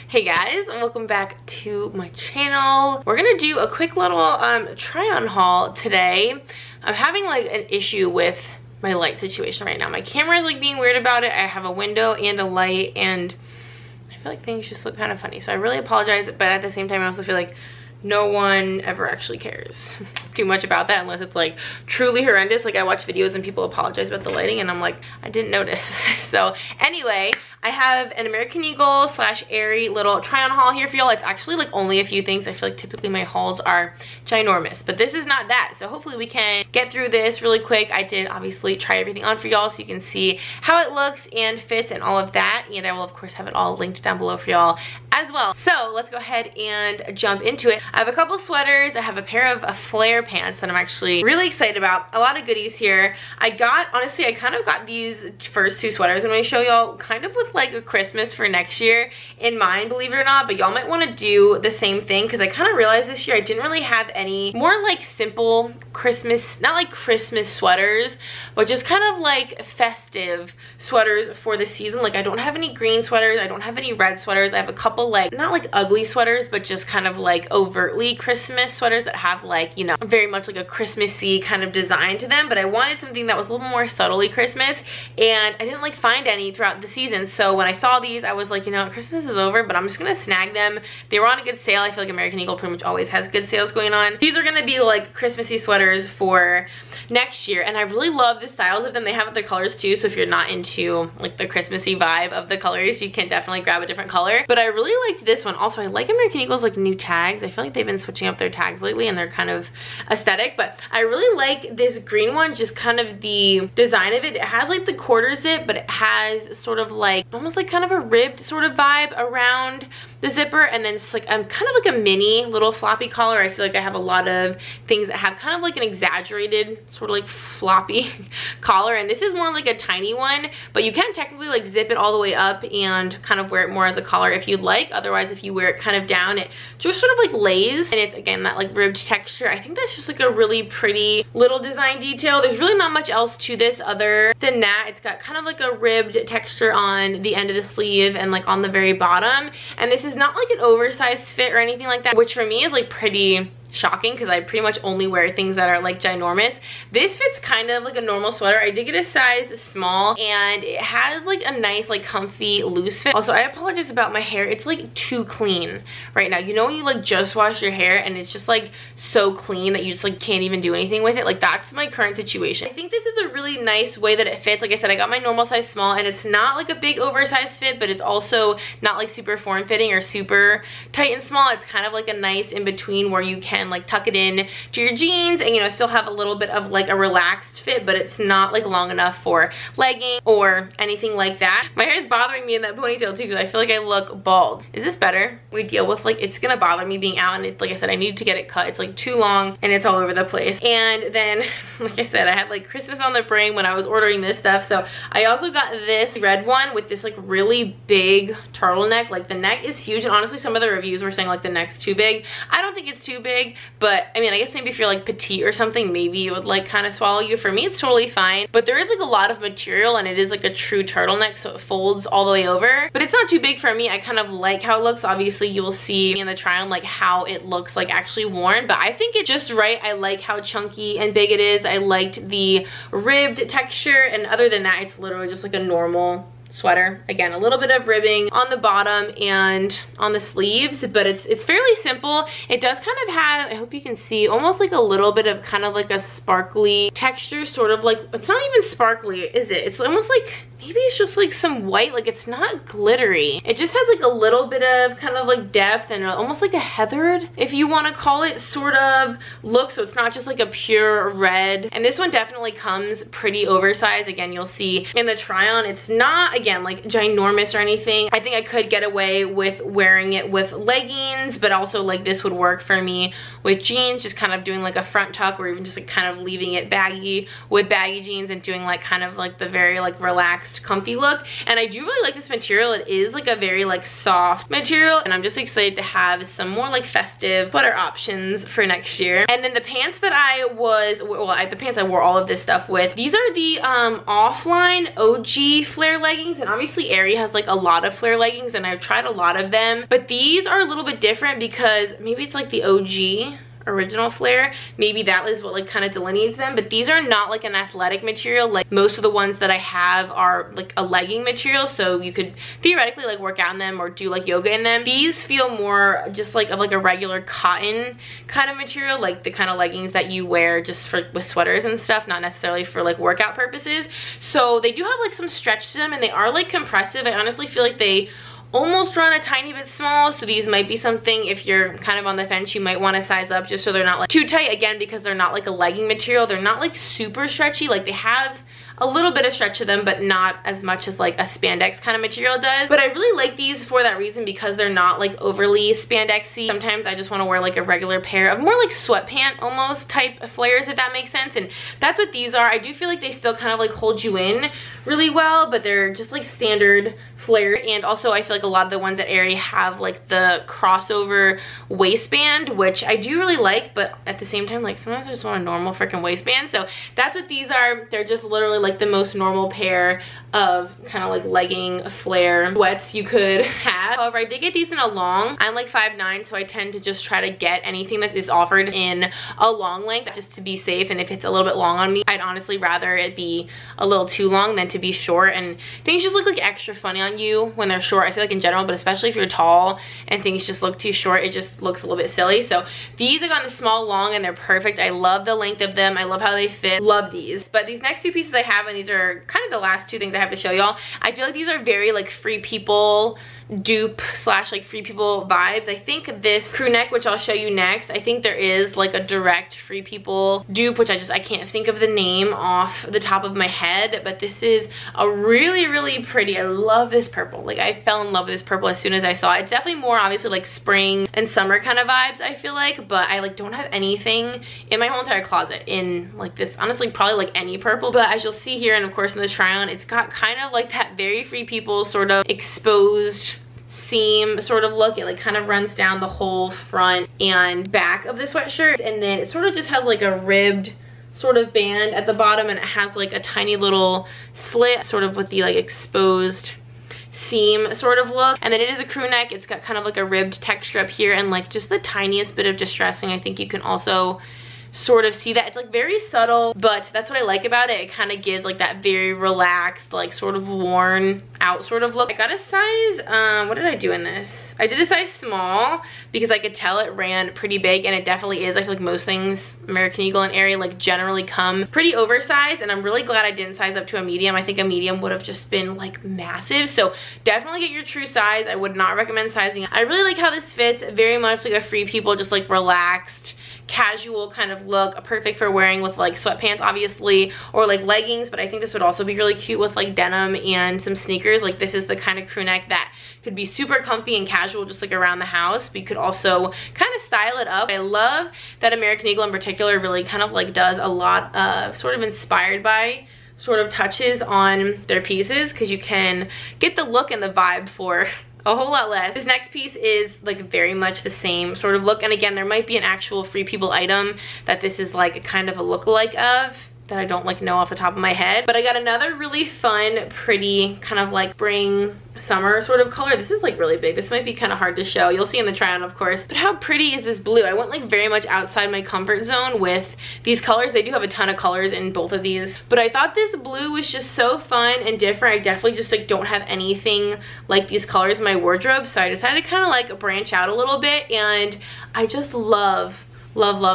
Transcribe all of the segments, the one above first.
Hey guys, welcome back to my channel. We're gonna do a quick little try on haul today. I'm having like an issue with my light situation right now. My camera is like being weird about it. I have a window and a light and I feel like things just look kind of funny. So I really apologize, but at the same time I also feel like no one ever actually cares too much about that unless it's like truly horrendous. Like I watch videos and people apologize about the lighting and I'm like, I didn't notice. So anyway, I have an American Eagle / Aerie little try on haul here for y'all. It's actually like only a few things. I feel like typically my hauls are ginormous, but this is not that. So hopefully we can get through this really quick. I did obviously try everything on for y'all so you can see how it looks and fits and all of that. And I will of course have it all linked down below for y'all as well. So let's go ahead and jump into it. I have a couple sweaters. I have a pair of flare pants that I'm actually really excited about. A lot of goodies here. Honestly, I kind of got these first two sweaters I'm going to show y'all kind of with like a Christmas for next year in mind, believe it or not, but y'all might want to do the same thing because I kind of realized this year I didn't really have any more like simple Christmas, not like Christmas sweaters, but just kind of like festive sweaters for the season. Like I don't have any green sweaters, I don't have any red sweaters. I have a couple like, not like ugly sweaters, but just kind of like overtly Christmas sweaters that have like, you know, very much like a Christmassy kind of design to them, but I wanted something that was a little more subtly Christmas and I didn't like find any throughout the season. So when I saw these, I was like, you know, Christmas is over, but I'm just gonna snag them. They were on a good sale. I feel like American Eagle pretty much always has good sales going on. These are gonna be like Christmassy sweaters for next year and I really love the styles of them. They have other colors too, so if you're not into like the Christmassy vibe of the colors, you can definitely grab a different color. But I really liked this one. Also, I like American Eagle's like new tags. I feel like they've been switching up their tags lately and they're kind of aesthetic, but I really like this green one, just kind of the design of it. It has like the quarter zip, but it has sort of like almost like kind of a ribbed sort of vibe around the zipper, and then it's like kind of like a mini little floppy collar. I feel like I have a lot of things that have kind of like an exaggerated sort of like floppy collar, and this is more like a tiny one, but you can technically like zip it all the way up and kind of wear it more as a collar if you'd like. Otherwise, if you wear it kind of down, it just sort of like lays, and it's again that like ribbed texture. I think that's just like a really pretty little design detail. There's really not much else to this other than that. It's got kind of like a ribbed texture on the end of the sleeve and like on the very bottom, and this is not like an oversized fit or anything like that, which for me is like pretty shocking because I pretty much only wear things that are like ginormous. This fits kind of like a normal sweater. I did get a size small and it has like a nice like comfy loose fit. Also, I apologize about my hair. It's like too clean right now. You know when you like just wash your hair and it's just like so clean that you just like can't even do anything with it? Like that's my current situation. I think this is a really nice way that it fits. Like I said, I got my normal size small and it's not like a big oversized fit, but it's also not like super form fitting or super tight and small. It's kind of like a nice in between where you can like tuck it in to your jeans and, you know, still have a little bit of like a relaxed fit, but it's not like long enough for legging or anything like that. My hair is bothering me in that ponytail too because I feel like I look bald. Is this better? We deal with like, it's gonna bother me being out, and it's like I said, I need to get it cut. It's like too long and it's all over the place. And then like I said, I had like Christmas on the brain when I was ordering this stuff, so I also got this red one with this like really big turtleneck. Like the neck is huge, and honestly some of the reviews were saying like the neck's too big. I don't think it's too big, but I mean, I guess maybe if you're like petite or something, maybe it would like kind of swallow you. For me, it's totally fine, but there is like a lot of material and it is like a true turtleneck, so it folds all the way over, but it's not too big for me. I kind of like how it looks. Obviously you will see in the try on like how it looks like actually worn, but I think it's just right. I like how chunky and big it is. I liked the ribbed texture, and other than that, it's literally just like a normal sweater. Again, a little bit of ribbing on the bottom and on the sleeves, but it's fairly simple. It does kind of have, I hope you can see, almost like a little bit of kind of like a sparkly texture, sort of like, it's not even sparkly, is it? It's almost like, maybe it's just like some white, like it's not glittery. It just has like a little bit of kind of like depth and almost like a heathered, if you want to call it, sort of look. So it's not just like a pure red. And this one definitely comes pretty oversized. Again, you'll see in the try on, it's not, again, like ginormous or anything. I think I could get away with wearing it with leggings, but also like this would work for me with jeans, just kind of doing like a front tuck, or even just like kind of leaving it baggy with baggy jeans and doing like kind of like the very like relaxed relaxed, comfy look. And I do really like this material. It is like a very like soft material, and I'm just excited to have some more like festive sweater options for next year. And then the pants that the pants I wore all of this stuff with, these are the offline OG flare leggings, and obviously Aerie has like a lot of flare leggings and I've tried a lot of them, but these are a little bit different because maybe it's like the OG original flare, maybe that is what like kind of delineates them. But these are not like an athletic material like most of the ones that I have are like a legging material, so you could theoretically like work out in them or do like yoga in them. These feel more just like of like a regular cotton kind of material, like the kind of leggings that you wear just for with sweaters and stuff, not necessarily for like workout purposes. So they do have like some stretch to them, and they are like compressive. I honestly feel like they almost run a tiny bit small, so these might be something, if you're kind of on the fence, you might want to size up just so they're not like too tight, again, because they're not like a legging material. They're not like super stretchy, like they have a little bit of stretch to them, but not as much as like a spandex kind of material does. But I really like these for that reason, because they're not like overly spandexy. Sometimes I just want to wear like a regular pair of more like sweatpant almost type of flares, if that makes sense, and that's what these are. I do feel like they still kind of like hold you in really well, but they're just like standard flare. And also I feel like a lot of the ones at Aerie have like the crossover waistband, which I do really like, but at the same time, like sometimes I just want a normal freaking waistband. So that's what these are. They're just literally like the most normal pair of kind of like legging flare sweats you could have. However, I did get these in a long. I'm like 5'9", so I tend to just try to get anything that is offered in a long length just to be safe. And if it's a little bit long on me, I'd honestly rather it be a little too long than to be short. And things just look like extra funny on you when they're short, I feel like, in general, but especially if you're tall and things just look too short, it just looks a little bit silly. So these I got in the small long, and they're perfect. I love the length of them. I love how they fit. Love these. But these next two pieces I have, and these are kind of the last two things I have to show y'all, I feel like these are very like Free People dupe slash like Free People vibes. I think this crew neck, which I'll show you next, I think there is like a direct Free People dupe, which I can't think of the name off the top of my head, but this is a really, really pretty. I love this purple. Like I fell in love with this purple as soon as I saw it. It's definitely more obviously like spring and summer kind of vibes, I feel like, but I like don't have anything in my whole entire closet in like this, honestly, probably like any purple. But as you'll see here, and of course in the try on, it's got kind of like that very Free People sort of exposed seam sort of look. It like kind of runs down the whole front and back of the sweatshirt, and then it sort of just has like a ribbed sort of band at the bottom, and it has like a tiny little slit sort of with the like exposed seam sort of look. And then it is a crew neck. It's got kind of like a ribbed texture up here, and like just the tiniest bit of distressing. I think you can also sort of see that. It's like very subtle, but that's what I like about it. It kind of gives like that very relaxed, like sort of worn out sort of look. I got a size, what did I do in this? I did a size small because I could tell it ran pretty big, and it definitely is. I feel like most things American Eagle and Aerie like generally come pretty oversized, and I'm really glad I didn't size up to a medium. I think a medium would have just been like massive. So definitely get your true size. I would not recommend sizing. I really like how this fits. Very much like a Free People, just like relaxed, casual kind of look, perfect for wearing with like sweatpants obviously, or like leggings, but I think this would also be really cute with like denim and some sneakers. Like this is the kind of crew neck that could be super comfy and casual just like around the house, but you could also kind of style it up. I love that American Eagle in particular really kind of like does a lot of sort of inspired by sort of touches on their pieces, because you can get the look and the vibe for a whole lot less. This next piece is like very much the same sort of look, and again, there might be an actual Free People item that this is like a kind of a lookalike of that I don't like know off the top of my head. But I got another really fun, pretty kind of like spring summer sort of color. This is like really big. This might be kind of hard to show. You'll see in the try on, of course. But how pretty is this blue? I went like very much outside my comfort zone with these colors. They do have a ton of colors in both of these, but I thought this blue was just so fun and different. I definitely just like don't have anything like these colors in my wardrobe, so I decided to kind of like branch out a little bit, and I just love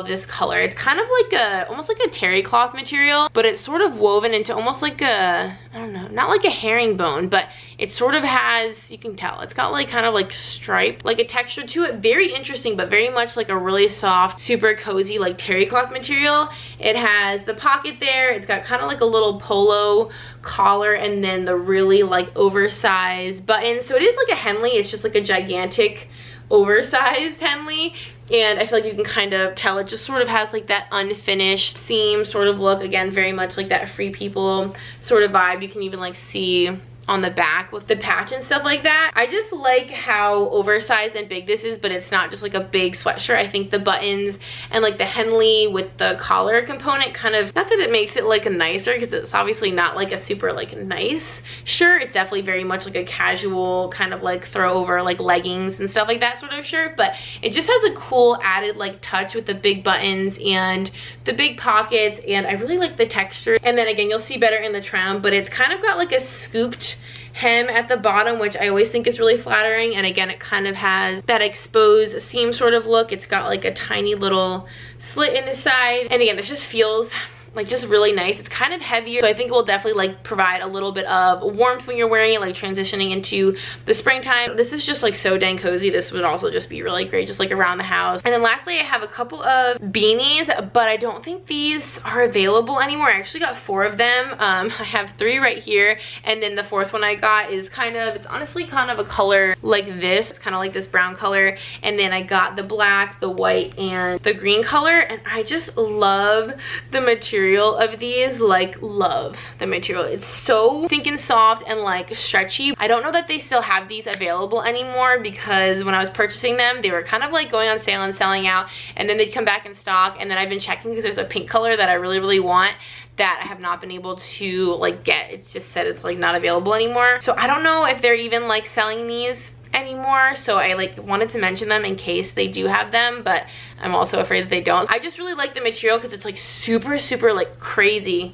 this color. It's kind of like a almost like a terry cloth material, but it's sort of woven into almost like a, I don't know, not like a herringbone, but it sort of has, you can tell it's got like kind of like stripe, like a texture to it. Very interesting, but very much like a really soft, super cozy like terry cloth material. It has the pocket there. It's got kind of like a little polo collar, and then the really like oversized button. So it is like a Henley. It's just like a gigantic oversized Henley, and I feel like you can kind of tell it just sort of has like that unfinished seam sort of look. Again, very much like that Free People sort of vibe. You can even like see on the back with the patch and stuff like that. I just like how oversized and big this is, but it's not just like a big sweatshirt. I think the buttons and like the Henley with the collar component kind of, not that it makes it like nicer, because it's obviously not like a super like nice shirt. It's definitely very much like a casual kind of like throw over like leggings and stuff like that sort of shirt, but it just has a cool added like touch with the big buttons and the big pockets, and I really like the texture. And then again, you'll see better in the trim, but it's kind of got like a scooped hem at the bottom, which I always think is really flattering. And again, it kind of has that exposed seam sort of look. It's got like a tiny little slit in the side, and again, this just feels like just really nice. It's kind of heavier, so I think it will definitely like provide a little bit of warmth when you're wearing it, like transitioning into the springtime. This is just like so dang cozy. This would also just be really great just like around the house. And then lastly, I have a couple of beanies, but I don't think these are available anymore. I actually got 4 of them. I have 3 right here, and then the 4th one I got is kind of, it's honestly kind of a color like this. It's kind of like this brown color, and then I got the black, the white, and the green color, and I just love the material of these. Like, love the material. It's so stinking soft and like stretchy. I don't know that they still have these available anymore, because when I was purchasing them, they were kind of like going on sale and selling out, and then they'd come back in stock, and then I've been checking because there's a pink color that I really want that I have not been able to like get. It's just said it's like not available anymore, so I don't know if they're even like selling these anymore, so I like wanted to mention them in case they do have them, but I'm also afraid that they don't. I just really like the material because it's like super like crazy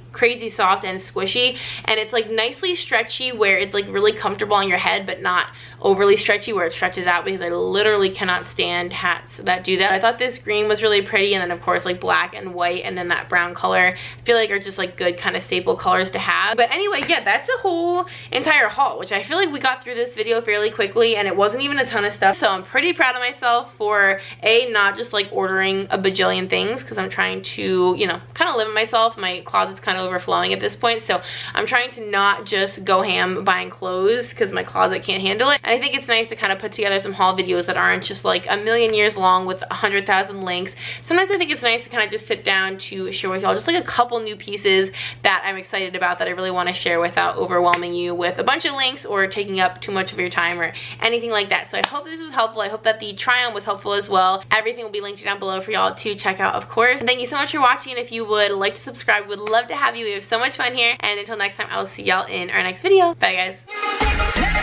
soft and squishy, and it's like nicely stretchy where it's like really comfortable on your head, but not overly stretchy where it stretches out, because I literally cannot stand hats that do that. I thought this green was really pretty, and then of course like black and white, and then that brown color I feel like are just like good kind of staple colors to have. But anyway, yeah, that's a whole entire haul, which I feel like we got through this video fairly quickly, and it wasn't even a ton of stuff, so I'm pretty proud of myself for not just like ordering a bajillion things, because I'm trying to, you know, kind of limit myself. My closet's kind of overflowing at this point, so I'm trying to not just go ham buying clothes because my closet can't handle it. And I think it's nice to kind of put together some haul videos that aren't just like a million years long with 100,000 links. Sometimes I think it's nice to kind of just sit down to share with y'all just like a couple new pieces that I'm excited about, that I really want to share without overwhelming you with a bunch of links or taking up too much of your time or anything like that. So I hope this was helpful. I hope that the try on was helpful as well. Everything will be linked down below for y'all to check out, of course. And thank you so much for watching, and if you would like to subscribe, would love to have you. We have so much fun here, and until next time, I will see y'all in our next video. Bye guys.